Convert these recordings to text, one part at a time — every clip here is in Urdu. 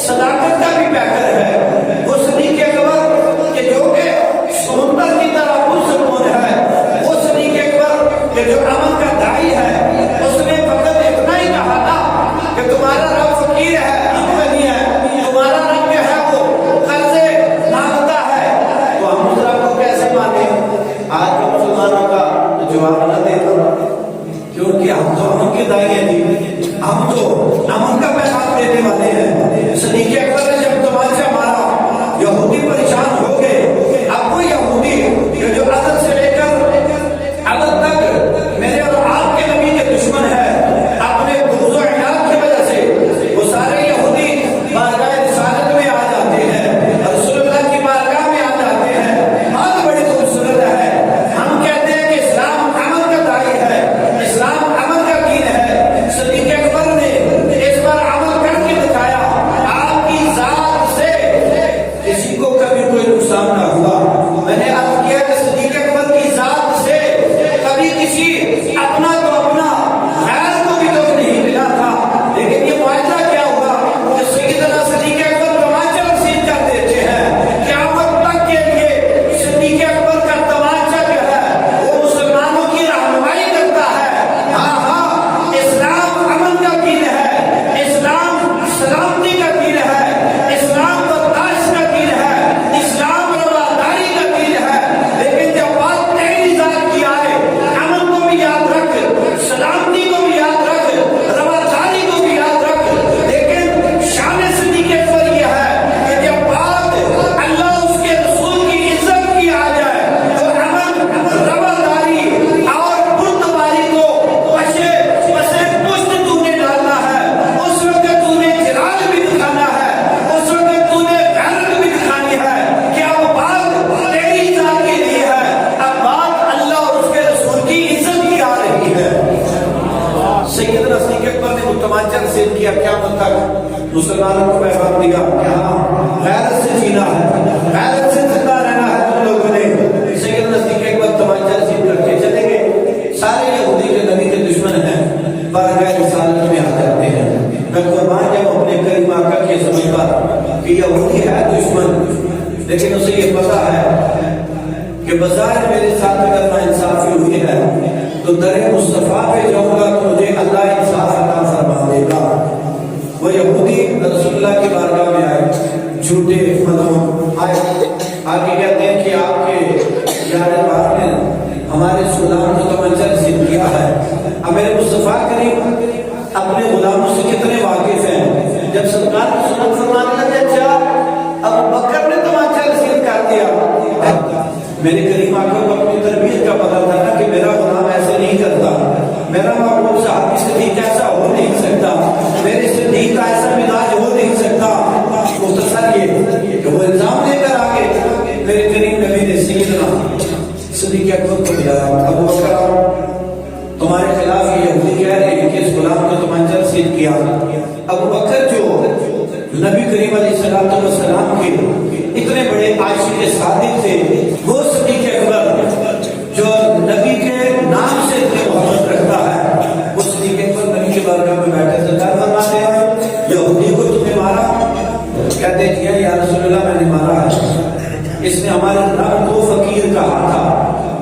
صداقت کا بھی پیکر ہے، وہ صدیق اکبر کہ جو کہ پریشان ہو گئے. اب وہ یہودی کہ جو ازل سے لے کر ابد تک میرے اور آپ کے نبی کے دشمن ہے، اپنے بغض و عناد کی وجہ سے وہ سارے یہودی بارگاہ رسالت میں آ جاتے ہیں، رسول اللہ کی بارگاہ میں آ جاتے ہیں. بات بڑی خوبصورت ہے. ہم کہتے ہیں کہ اسلام عمل کا داعی ہے، اسلام عمل کا دین ہے. صدیق اکبر نے اس پر عمل کر کے دکھایا. آپ کی ذات سے کسی کو کبھی کوئی نقصان نہ ہوا. میں نے عرض کیا کہ صدیق اکبر کی ذات سے کبھی کسی اپنا تو اپنا غیر کو بھی دکھ نہیں ملا تھا. لیکن یہ معاہدہ کیا ہوا کہ سیدنا صدیق اکبر تمانچہ رسید کر دیتے ہیں. قیامت تک کے لیے صدیق اکبر کا تمانچہ جو ہے وہ مسلمانوں کی رہنمائی کرتا ہے. ہاں ہاں، اسلام امن کا دین ہے، اسلام سلامتی کا دین ہے، اسلام برداشت کا دین ہے، اسلام رواداری کا دین ہے. لیکن جب بات تیری ذات کی آئے، امن کو بھی یاد رکھ، سلامتی کو بھی یاد رکھ، رواداری کو بھی یاد رکھ. لیکن شان صدیق اکبر یہ ہے کہ جب بات اللہ اس کے رسول کی عزت کی آ جائے تو امن، رواداری اور بردباری کو پسے پشت تو نے ڈالنا ہے. اس وقت تو نے جلال بھی دکھانا ہے، اس وقت تو نے غیرت بھی دکھانی ہے کہ اب بات تیری ذات کے لیے ہے، اب بات اللہ اور اس کے رسول کی عزت کی آ رہی ہے. سیدنا صدیق اکبر نے وہ تمانچہ رسید کیا. قیامت تک مسلمانوں کو پیغام دیا کہ ہاں غیرت سے جینا ہے، غیرت سے زندہ رہنا ہے. تم لوگوں نے سیدنا صدیق اکبر تمانچہ رسید کر کے چلے گئے. سارے یہودی جو نبی کے دشمن ہیں بارگاہ رسالت میں آ جاتے ہیں. میں قربان جاؤں اپنے کریم آقا کی عظمت پر کہ یہودی ہے دشمن، لیکن اسے یہ پتا ہے کہ بظاہر میرے ساتھ اگر ناانصافی ہوئی ہے تو در مصطفیٰ پہ جاؤں گا تو مجھے اللہ انصاف عطا فرما دے گا. وہ یہودی رسول اللہ کی بارگاہ میں آئے، جھوٹے ملعون آئے. آگے کہتے ہیں کہ آپ کے یار بار نے ہمارے غلام کو تمانچہ رسید کیا ہے. اب میرے مصطفیٰ کریم اپنے غلاموں سے کتنے واقف ہیں. جب سرکار کو سنت فرمانے لگے اچھا ابو بکر نے تمانچہ رسید کر دیا. میرے کریم آقا کو اپنی تربیت کا پتہ تھا نا کہ میرا غلام ایسے نہیں کرتا، میرا محبوب صحابی صدیق ایسا ہو نہیں سکتا، میرے صدیق کا ایسا مزاج ہو نہیں سکتا. مختصر یہ کہ وہ الزام لے کر آگے میرے کریم نبی نے سیدنا صدیق اکبر کو دیا. ابو بکر تمہارے خلاف یہ یہودی کہہ رہے ہیں کہ اس غلام کو تمانچہ رسید کیا. ابو بکر جو نبی کریم علیہ السلام کے اتنے بڑے عاشق صادق تھے، وہ صدیق اکبر جو نبی کے نام سے اتنے محبت رکھتا ہے، وہ صدیق اکبر نبی کے بارگاہ میں بیٹھے سرکار فرماتے ہیں یہودی کو تم نے مارا؟ کہتے ہیں یا رسول اللہ میں نے مارا ہے، اس نے ہمارے رب کو فقیر کہا تھا.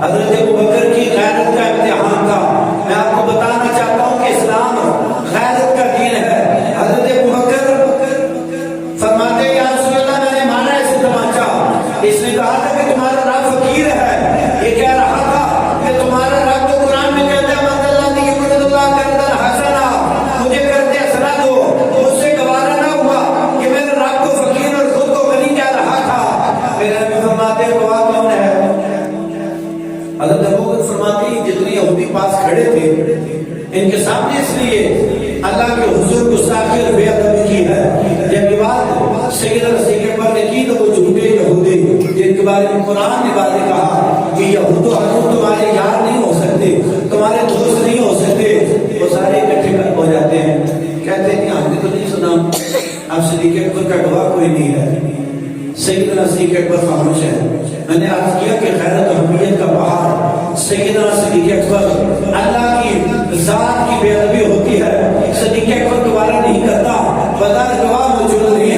حضرت ابو بکر کی غیرت کا امتحان تھا. میں آپ کو بتانا چاہتا ہوں کہ اسلام غیرت کا دین ہے. حضرت ابو بکر فرماتے ہیں یا رسول اللہ میں نے مانا اسے تمانچہ. اس نے کہا تھا کہ تمہارا رب فقیر ہے، یہ کہہ رہا تھا کہ تمہارا رب تو قرآن میں کہتا ہے مَنْ الَّذِي يُقْرِضُ اللَّهَ قَرْضًا حَسَنًا، مجھے قرض حسنہ دو. مجھ سے گوارا نہ ہوا کہ میرے رب کو فقیر اور خود کو غنی کہہ رہا تھا. میرے نبی فرماتے ہیں گواہ کون ہے؟ حضرت ابو بکر فرماتے ہیں جتنے یہودی پاس کھڑے تھے ان کے سامنے اس لیے اللہ کے حضور گستاخی اور بے ادبی کی ہے. جب یہ بات سیدنا صدیق اکبر نے کی تو وہ جھوٹے یہودی جن کے بارے میں قرآن نے باتیں کہا کہ یہود و حنود تمہارے یار نہیں ہو سکتے، تمہارے دوست نہیں ہو سکتے، وہ سارے اکٹھے ہو جاتے ہیں. کہتے ہیں کہ ہم نے تو نہیں سنا، اب صدیق اکبر کا گواہ کوئی نہیں ہے. سیدنا صدیق اکبر خاموش ہے. میں نے عرض کیا کہ غیرت و حمیت کا بہار سیدنا صدیق اکبر اللہ کی ذات کی بے ادبی ہوتی ہے. صدیق اکبر دوبارہ نہیں کرتا، بظاہر گواہ موجود نہیں